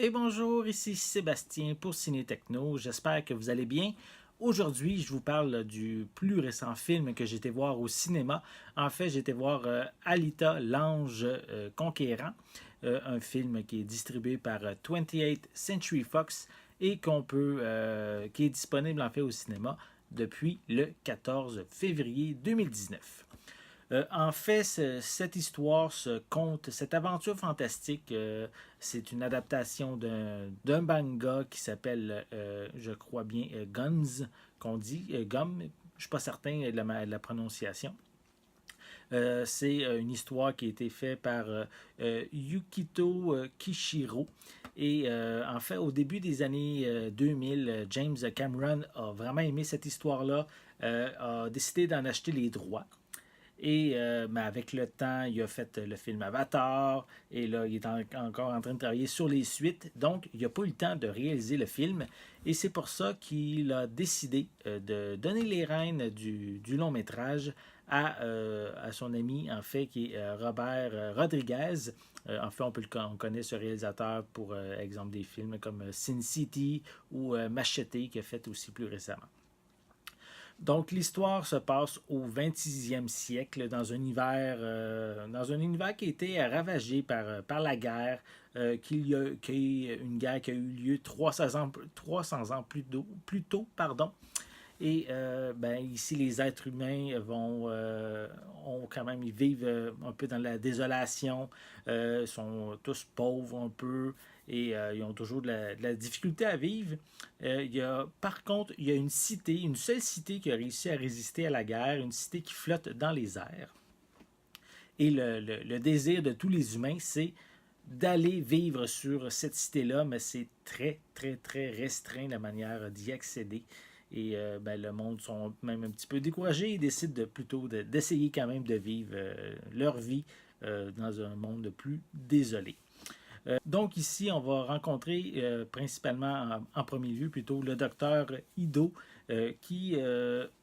Et bonjour, ici Sébastien pour Ciné Techno. J'espère que vous allez bien. Aujourd'hui, je vous parle du plus récent film que j'ai été voir au cinéma. En fait, j'ai été voir Alita, l'ange conquérant, un film qui est distribué par 28th Century Fox et qui est disponible en fait au cinéma depuis le 14 février 2019. En fait, cette histoire se conte, cette aventure fantastique, c'est une adaptation d'un manga qui s'appelle, je crois bien, Guns, qu'on dit, Gum, je ne suis pas certain de la prononciation. C'est une histoire qui a été faite par Yukito Kishiro. Et en fait, au début des années 2000, James Cameron a vraiment aimé cette histoire-là, a décidé d'en acheter les droits. Et mais avec le temps, il a fait le film Avatar. Et là, il est encore en train de travailler sur les suites. Donc, il n'a pas eu le temps de réaliser le film. Et c'est pour ça qu'il a décidé de donner les rênes du long métrage à son ami, en fait, qui est Robert Rodriguez. En fait, on connaît ce réalisateur pour, exemple, des films comme Sin City ou Machete, qui a fait aussi plus récemment. Donc, l'histoire se passe au 26e siècle dans un univers qui a été ravagé par la guerre, une guerre qui a eu lieu 300 ans plus tôt. Pardon. Et ben, ici, les êtres humains ont quand même, ils vivent un peu dans la désolation, sont tous pauvres un peu et ils ont toujours de la difficulté à vivre. Par contre, il y a une seule cité qui a réussi à résister à la guerre, une cité qui flotte dans les airs. Et le désir de tous les humains, c'est d'aller vivre sur cette cité-là, mais c'est très, très, très restreint la manière d'y accéder. Et ben, le monde sont même un petit peu découragés et décident plutôt d'essayer quand même de vivre leur vie dans un monde plus désolé. Donc ici, on va rencontrer principalement en premier lieu plutôt le docteur Ido qui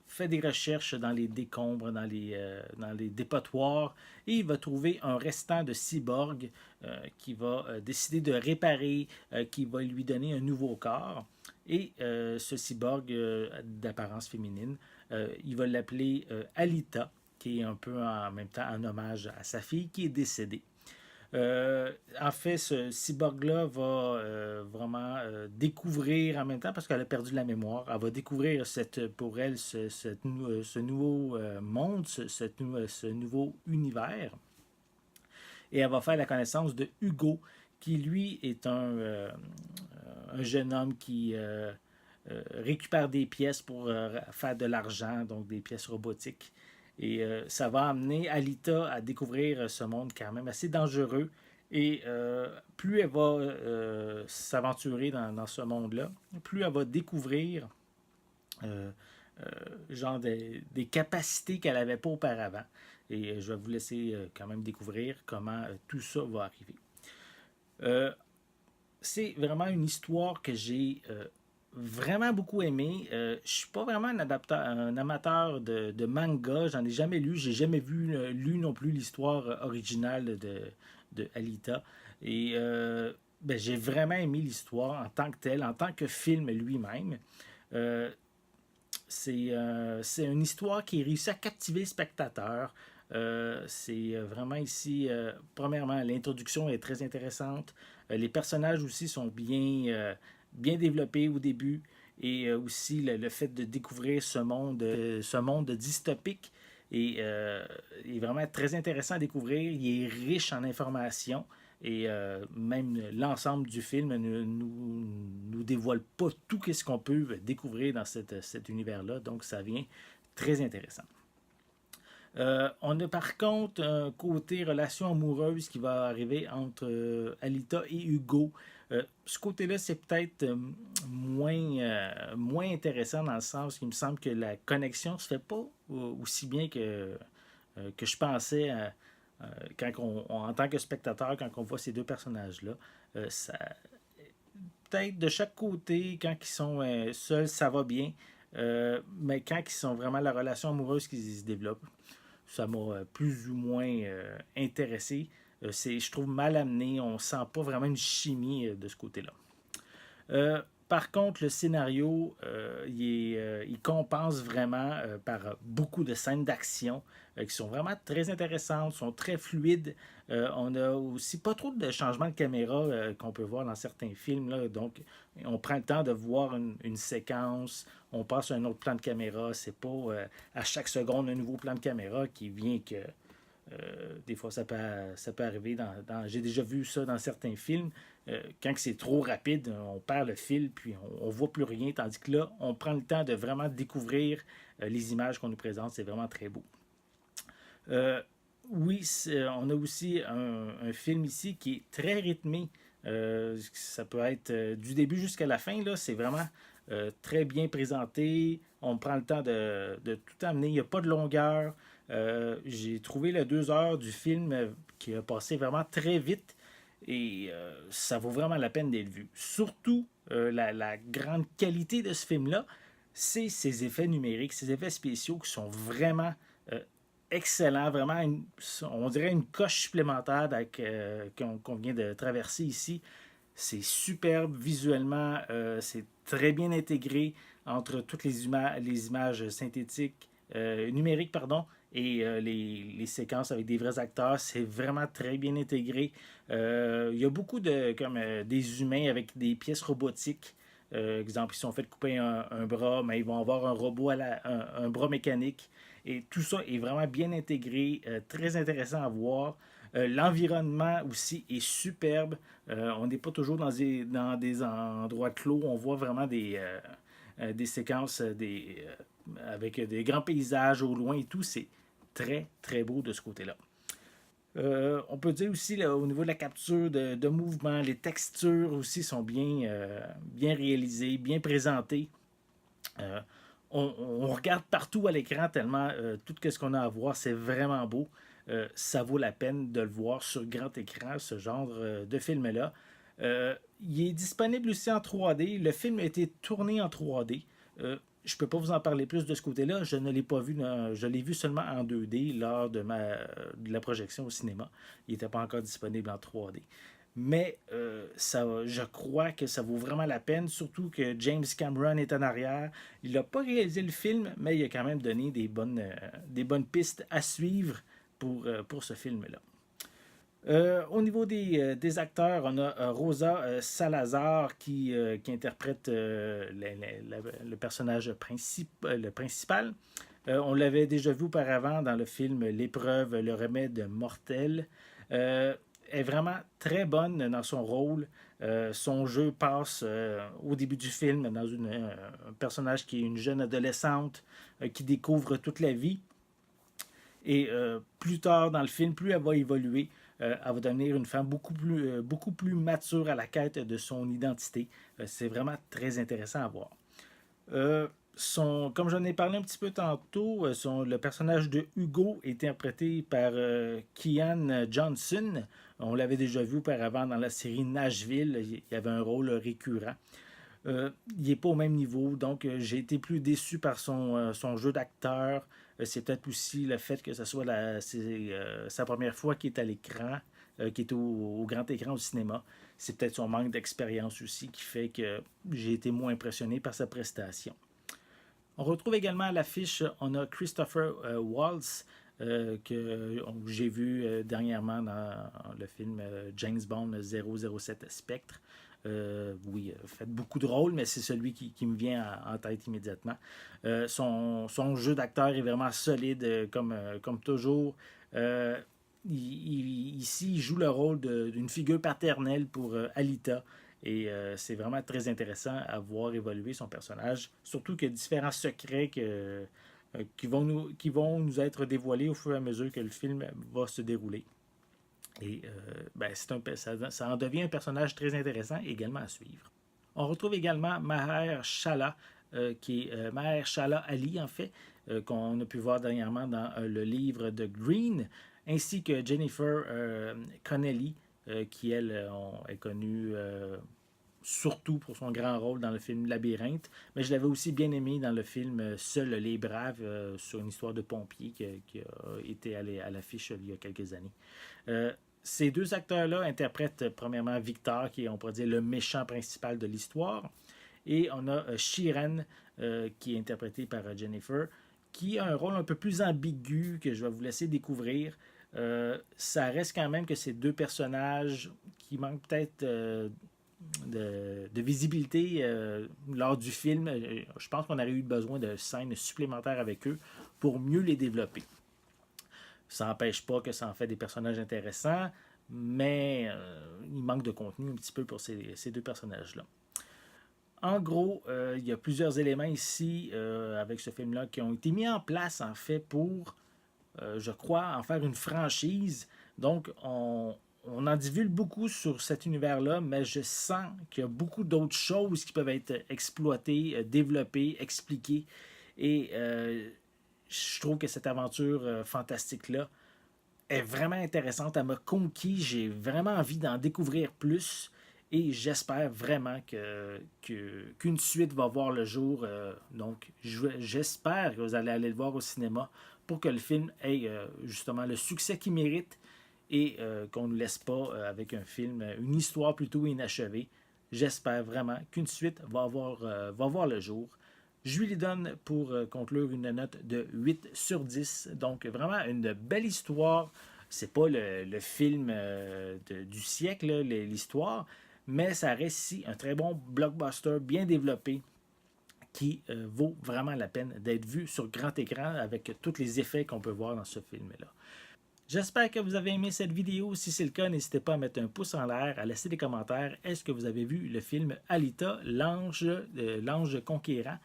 fait des recherches dans les décombres, dans les dépotoirs et il va trouver un restant de cyborg qui va décider de réparer, qui va lui donner un nouveau corps. Et ce cyborg d'apparence féminine, il va l'appeler Alita, qui est un peu en même temps un hommage à sa fille qui est décédée. En fait, ce cyborg-là va vraiment découvrir en même temps, parce qu'elle a perdu la mémoire, elle va découvrir pour elle ce nouveau monde, ce nouveau univers. Et elle va faire la connaissance de Hugo, qui lui est un jeune homme qui récupère des pièces pour faire de l'argent, donc des pièces robotiques. Et ça va amener Alita à découvrir ce monde quand même assez dangereux. Et plus elle va s'aventurer dans ce monde-là, plus elle va découvrir euh, genre des capacités qu'elle n'avait pas auparavant. Et je vais vous laisser quand même découvrir comment tout ça va arriver. Euh, c'est vraiment une histoire que j'ai vraiment beaucoup aimé. Je suis pas vraiment un amateur de manga, j'en ai jamais lu, j'ai jamais lu non plus l'histoire originale de Alita. Et ben, j'ai vraiment aimé l'histoire en tant que telle, en tant que film lui-même. Euh, c'est une histoire qui réussit à captiver le spectateur. C'est vraiment ici, premièrement, l'introduction est très intéressante. Les personnages aussi sont bien développés au début. Et aussi le fait de découvrir ce monde dystopique est vraiment très intéressant à découvrir. Il est riche en informations. Et même l'ensemble du film ne nous dévoile pas tout ce qu'on peut découvrir dans cet univers-là. Donc, ça vient très intéressant. On a par contre un côté relation amoureuse qui va arriver entre Alita et Hugo. Ce côté-là, c'est peut-être moins intéressant dans le sens qu'il me semble que la connexion ne se fait pas aussi bien que je pensais en tant que spectateur quand on voit ces deux personnages-là. Ça, peut-être de chaque côté, quand ils sont seuls, ça va bien. Mais quand ils sont vraiment la relation amoureuse qui se développe, ça m'a plus ou moins intéressé. Je trouve mal amené. On sent pas vraiment une chimie de ce côté-là. Par contre, le scénario, il compense vraiment par beaucoup de scènes d'action qui sont vraiment très intéressantes, sont très fluides. On a aussi pas trop de changements de caméra qu'on peut voir dans certains films. Là. Donc, on prend le temps de voir une séquence, on passe à un autre plan de caméra. C'est pas à chaque seconde un nouveau plan de caméra qui vient que des fois, ça peut arriver. J'ai déjà vu ça dans certains films. Quand c'est trop rapide, on perd le fil, puis on ne voit plus rien. Tandis que là, on prend le temps de vraiment découvrir les images qu'on nous présente. C'est vraiment très beau. Oui, on a aussi un film ici qui est très rythmé. Ça peut être du début jusqu'à la fin. Là, c'est vraiment très bien présenté. On prend le temps de tout amener. Il n'y a pas de longueur. J'ai trouvé les 2 heures du film qui a passé vraiment très vite et ça vaut vraiment la peine d'être vu. Surtout, la grande qualité de ce film-là, c'est ses effets numériques, ses effets spéciaux qui sont vraiment euh, excellents, vraiment, on dirait une coche supplémentaire qu'on vient de traverser ici. C'est superbe visuellement, c'est très bien intégré entre toutes les images synthétiques, numériques, pardon, et les séquences avec des vrais acteurs. C'est vraiment très bien intégré. Il y a beaucoup des humains avec des pièces robotiques. Exemple, ils sont fait couper un bras, mais ils vont avoir un robot, un bras mécanique. Et tout ça est vraiment bien intégré, très intéressant à voir. L'environnement aussi est superbe. On n'est pas toujours dans des endroits clos. On voit vraiment des séquences avec des grands paysages au loin et tout. C'est très, très beau de ce côté-là. On peut dire aussi là, au niveau de la capture de mouvement, les textures aussi sont bien réalisées, bien présentées. Euh, on regarde partout à l'écran tellement tout ce qu'on a à voir, c'est vraiment beau. Ça vaut la peine de le voir sur grand écran, ce genre de film-là. Il est disponible aussi en 3D. Le film a été tourné en 3D. Je ne peux pas vous en parler plus de ce côté-là. Je ne l'ai pas vu. Je l'ai vu seulement en 2D lors de la projection au cinéma. Il n'était pas encore disponible en 3D. Mais je crois que ça vaut vraiment la peine, surtout que James Cameron est en arrière. Il n'a pas réalisé le film, mais il a quand même donné des bonnes pistes à suivre pour ce film-là. Au niveau des acteurs, on a Rosa Salazar qui interprète le personnage le principal. On l'avait déjà vu auparavant dans le film L'épreuve, le remède mortel. Est vraiment très bonne dans son rôle. Son jeu passe au début du film dans un personnage qui est une jeune adolescente qui découvre toute la vie. Et plus tard dans le film, plus elle va évoluer, elle va devenir une femme beaucoup plus mature à la quête de son identité. C'est vraiment très intéressant à voir. Comme j'en ai parlé un petit peu tantôt, le personnage de Hugo est interprété par Kian Johnson. On l'avait déjà vu auparavant dans la série Nashville. Il avait un rôle récurrent. Il n'est pas au même niveau, donc j'ai été plus déçu par son jeu d'acteur. C'est peut-être aussi le fait que ce soit sa première fois qu'il est à l'écran, qu'il est au grand écran au cinéma. C'est peut-être son manque d'expérience aussi qui fait que j'ai été moins impressionné par sa prestation. On retrouve également à l'affiche, on a Christopher Waltz, que j'ai vu dernièrement dans le film James Bond 007 Spectre. Oui, fait beaucoup de rôles, mais c'est celui qui me vient en tête immédiatement. Son jeu d'acteur est vraiment solide, comme toujours. Ici, il joue le rôle d'une figure paternelle pour Alita. Et c'est vraiment très intéressant à voir évoluer son personnage. Surtout qu'il y a différents secrets qui vont nous être dévoilés au fur et à mesure que le film va se dérouler. Et ça en devient un personnage très intéressant également à suivre. On retrouve également Mahershala, qui est Mahershala Ali, en fait, qu'on a pu voir dernièrement dans le livre de Green, ainsi que Jennifer Connelly, qui, elle, est connue surtout pour son grand rôle dans le film Labyrinthe, mais je l'avais aussi bien aimé dans le film Seuls les Braves, sur une histoire de pompiers qui a été à l'affiche il y a quelques années. Ces deux acteurs-là interprètent premièrement Victor, qui est, on pourrait dire, le méchant principal de l'histoire. Et on a Shiren, qui est interprété par Jennifer, qui a un rôle un peu plus ambigu que je vais vous laisser découvrir. Ça reste quand même que ces deux personnages qui manquent peut-être de visibilité lors du film. Je pense qu'on aurait eu besoin de scènes supplémentaires avec eux pour mieux les développer. Ça n'empêche pas que ça en fait des personnages intéressants, mais il manque de contenu un petit peu pour ces deux personnages-là. En gros, il y a plusieurs éléments ici avec ce film-là qui ont été mis en place en fait pour, je crois, en faire une franchise. Donc, on en divulgue beaucoup sur cet univers-là, mais je sens qu'il y a beaucoup d'autres choses qui peuvent être exploitées, développées, expliquées. Et je trouve que cette aventure fantastique-là est vraiment intéressante. Elle m'a conquis. J'ai vraiment envie d'en découvrir plus. Et j'espère vraiment qu'une suite va voir le jour. Donc, j'espère que vous allez aller le voir au cinéma pour que le film ait justement le succès qu'il mérite et qu'on ne nous laisse pas avec un film, une histoire plutôt inachevée. J'espère vraiment qu'une suite va voir le jour. Je lui donne pour conclure une note de 8 sur 10. Donc vraiment une belle histoire. C'est pas le film du siècle, l'histoire, mais ça reste ici un très bon blockbuster bien développé qui vaut vraiment la peine d'être vu sur grand écran avec tous les effets qu'on peut voir dans ce film-là. J'espère que vous avez aimé cette vidéo. Si c'est le cas, n'hésitez pas à mettre un pouce en l'air, à laisser des commentaires. Est-ce que vous avez vu le film Alita, l'ange conquérant?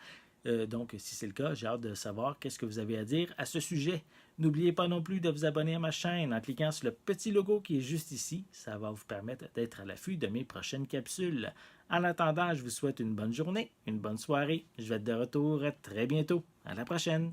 Donc, si c'est le cas, j'ai hâte de savoir qu'est-ce que vous avez à dire à ce sujet. N'oubliez pas non plus de vous abonner à ma chaîne en cliquant sur le petit logo qui est juste ici. Ça va vous permettre d'être à l'affût de mes prochaines capsules. En attendant, je vous souhaite une bonne journée, une bonne soirée. Je vais être de retour très bientôt. À la prochaine!